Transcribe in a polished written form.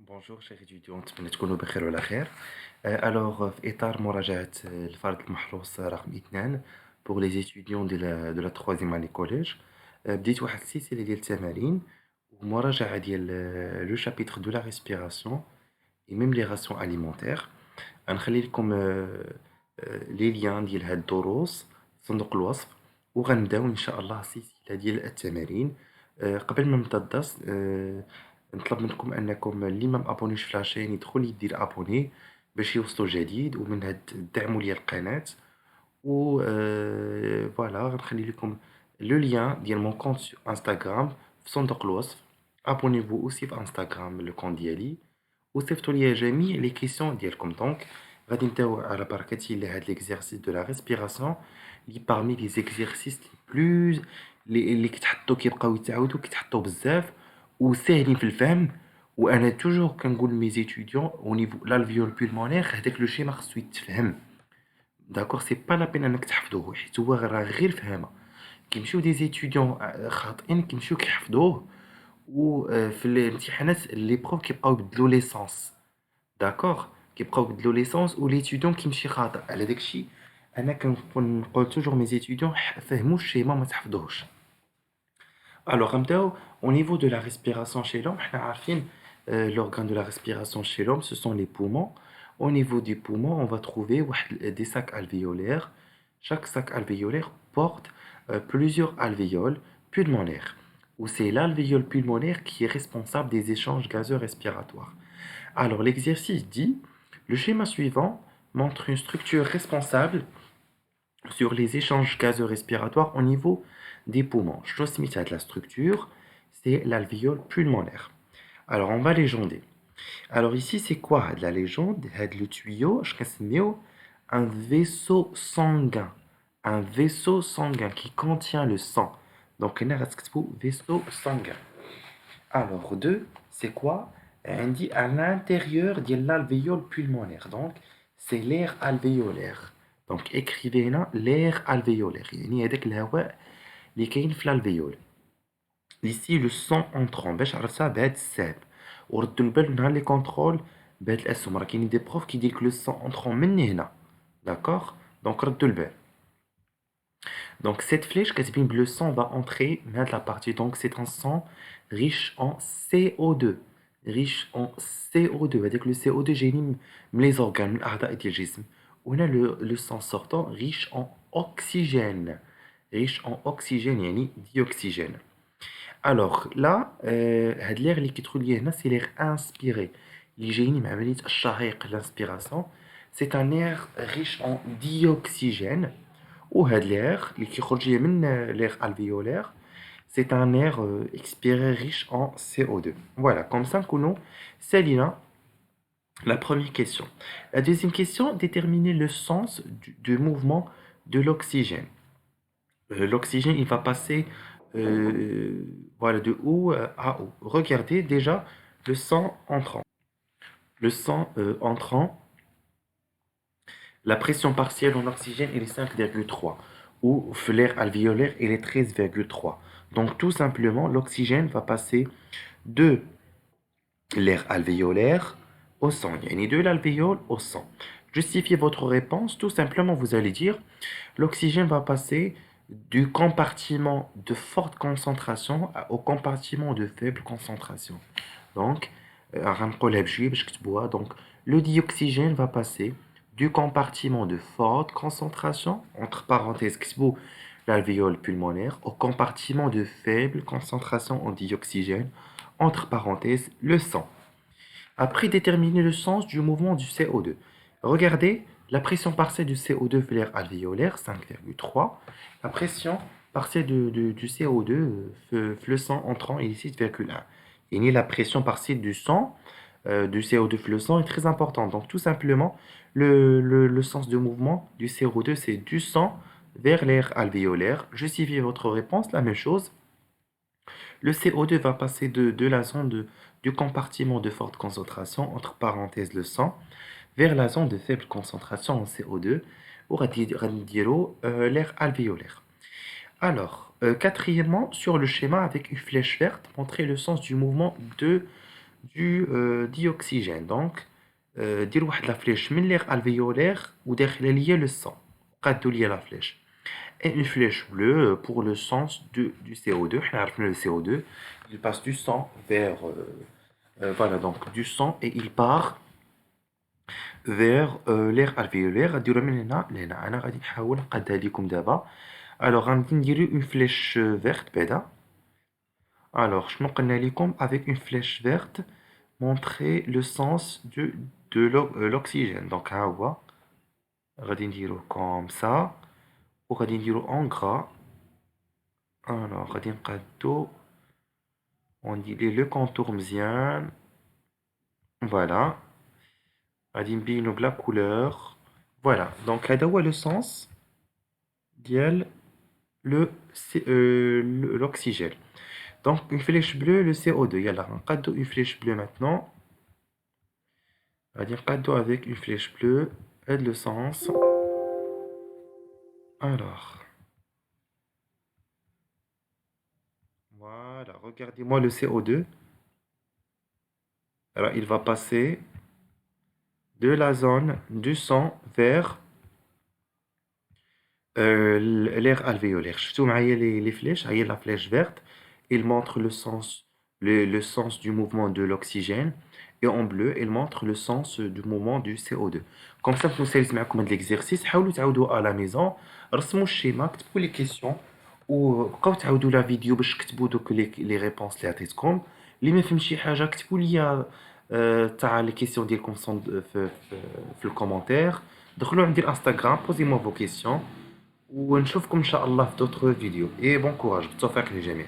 Bonjour chers étudiants, نتمنى تكونوا بخير وعلى خير. Alors في إطار مراجعة الفرض المحروس رقم 2 pour les étudiants de la troisième année collège. بديت واحد السلسلة ديال التمارين ومراجعة ديال لو chapitre de la respiration et même les rations alimentaires. غنخلي لكم لي ليان ديال هاد الدروس في صندوق الوصف وغنبداو ان شاء الله سلسلة ديال التمارين. قبل ما نبدا الدرس نطلب منكم انكم اللي ما مابونيش في لاشين يدخل يدير ابوني باش يوصلوا جديد ومن هاد دعموا لي القناة و فوالا غنخلي لكم لو ليان ديال مون كونت انستغرام في صندوق الوصف. ابونيفو اوسي في انستغرام لو كونت ديالي وصيفطوا لي جميع لي كيسيون ديالكم. دونك غادي نبداو على بركة الله هاد ليكزارسيس دو لا ريسبيراسيون اللي بارمي لي زيكزارسيس بلوز اللي كيتحطوا كيبقاو يتعاودوا كيتحطوا بزاف وساهلين في الفهم. وانا توجور كنقول لمي زيتيديون او نيفو لالفيول بولمونير هذاك لو شيما خصو يتفهم. داكوغ سي با لا بين انك تحفظوه حيت هو راه غير فهمه. كيمشيو دي زيتيديون خاطئين كيمشيو كيحفظوه وفي الامتحانات لي بروف كيبقاو يبدلوا ليسونس. داكوغ كيبقاو يبدلوا ليسونس وليتيديون كيمشي خاطئ على داكشي. انا كنقول توجور مي زيتيديون فهموا الشيما ما تحفظوهش. Alors, au niveau de la respiration chez l'homme, احنا عارفين, l'organe de la respiration chez l'homme, ce sont les poumons. Au niveau du poumon, on va trouver des sacs alvéolaires. Chaque sac alvéolaire porte plusieurs alvéoles pulmonaires. Ou c'est l'alvéole pulmonaire qui est responsable des échanges gazeux respiratoires. Alors, l'exercice dit, le schéma suivant montre une structure responsable sur les échanges gazeux respiratoires au niveau des poumons. Je de la structure, c'est l'alvéole pulmonaire. Alors, on va légender. Alors, ici, c'est quoi de la légende? Le tuyau, je vais un vaisseau sanguin. Un vaisseau sanguin qui contient le sang. Donc, on a vaisseau sanguin. Alors, deux, c'est quoi? On dit à l'intérieur de l'alvéole pulmonaire. Donc, c'est l'air alvéolaire. Donc, écrivez là l'air alvéolaire. يعني هذاك الهواء اللي كاين في الالفيول. Ici, le sang entrant. باش عرفتها بهاد الساب. وردوا البال نهار لي كونترول بهاد الاسهم. راه كاينين دي بروف كيدير لك لو sang entrant من هنا. D'accord? Donc, ردوا البال. Donc, cette flèche كتبين le sang va entrer من هاد la partie. Donc, c'est un sang riche en CO2. Riche en CO2. هذاك le CO2 جايين من les organes, من الأعضاء ديال الجسم. On a le sang sortant riche en oxygène. Riche en oxygène, يعني dioxygène. Alors là, هاد l'air اللي كيدخل لي هنا c'est l'air inspiré. اللي جايين مع عملية الشهيق l'inspiration. C'est un air riche en dioxygène. وهاد l'air اللي كيخرج لي من l'air alvéolaire, c'est un air expiré riche en CO2. Voilà, comme ça نكونوا سالينا la première question. La deuxième question, déterminer le sens du mouvement de l'oxygène. L'oxygène, il va passer voilà, de haut à haut. Regardez déjà le sang entrant. Le sang entrant, la pression partielle en oxygène, elle est 5,3. Ou l'air alvéolaire, elle est 13,3. Donc tout simplement, l'oxygène va passer de l'air alvéolaire au sang. Il y a de l'alvéole au sang. Justifiez votre réponse. Tout simplement, vous allez dire l'oxygène va passer du compartiment de forte concentration au compartiment de faible concentration. Donc, donc le dioxygène va passer du compartiment de forte concentration, entre parenthèses, l'alvéole pulmonaire, au compartiment de faible concentration en dioxygène, entre parenthèses, le sang. Après, déterminer le sens du mouvement du CO2. Regardez, la pression partielle du CO2 vers l'air alvéolaire, 5,3. La pression partielle du CO2 le sang entrant est 6,1. Et la pression partielle du sang, du CO2 le sang est très importante. Donc tout simplement, le sens de mouvement du CO2, c'est du sang vers l'air alvéolaire. Justifiez votre réponse, la même chose. Le CO2 va passer de la zone du compartiment de forte concentration, entre parenthèses le sang, vers la zone de faible concentration en CO2, ou l'air alvéolaire. Alors, quatrièmement, sur le schéma avec une flèche verte, montrez le sens du mouvement de d'oxygène. Donc, dire la flèche من l'air alvéolaire ou derrière lié le sang. قادوا لي la flèche. Et une flèche bleue pour le sens du CO2. On a le CO2, il passe du sang vers voilà, donc du sang et il part vers l'air alvéolaire. غاديروا من هنا لهنا. انا غادي نحاول نقادها لكم دابا. Alors غادي نديرو une flèche verte بعدا. Alors شنو قلنا لكم avec une flèche verte montrer le sens de l'oxygène. Donc ها هو غادي نديرو comme ça وغادي نديرو en gras. Alors غادي نقادو وندير لو contour مزيان. Voilà. غادي نبينو بلا couleur. Voilà. Donc هذا هو le sens ديال l'oxygène. Donc une flèche bleue, le CO2. يلا نقادو une flèche bleue maintenant. غادي نقادو avec une flèche bleue. Aide le sens. Alors. Voilà. Regardez-moi le CO2. Alors il va passer de la zone du sang vers l'air alvéolaire. Je vous les flèches, la flèche verte, il montre le sens du mouvement de l'oxygène, et en bleu, il montre le sens du mouvement du CO2. Comme ça, vous savez معكم هذا l'exercice. حاولوا تعاودوا à la maison. رسموا الشيما, كتبوا les questions وبقاو تعاودوا la vidéo باش تكتبوا دوك les réponses اللي عطيتكم. اللي ما فهم شي حاجه كتبوا لي تاع les questions ديالكم في الكومنتير. دخلوا عندي الانستغرام, posez-moi vos questions ونشوفكم ان شاء الله في d'autres vidéos. Et bon courage, بالتوفيق للجميع.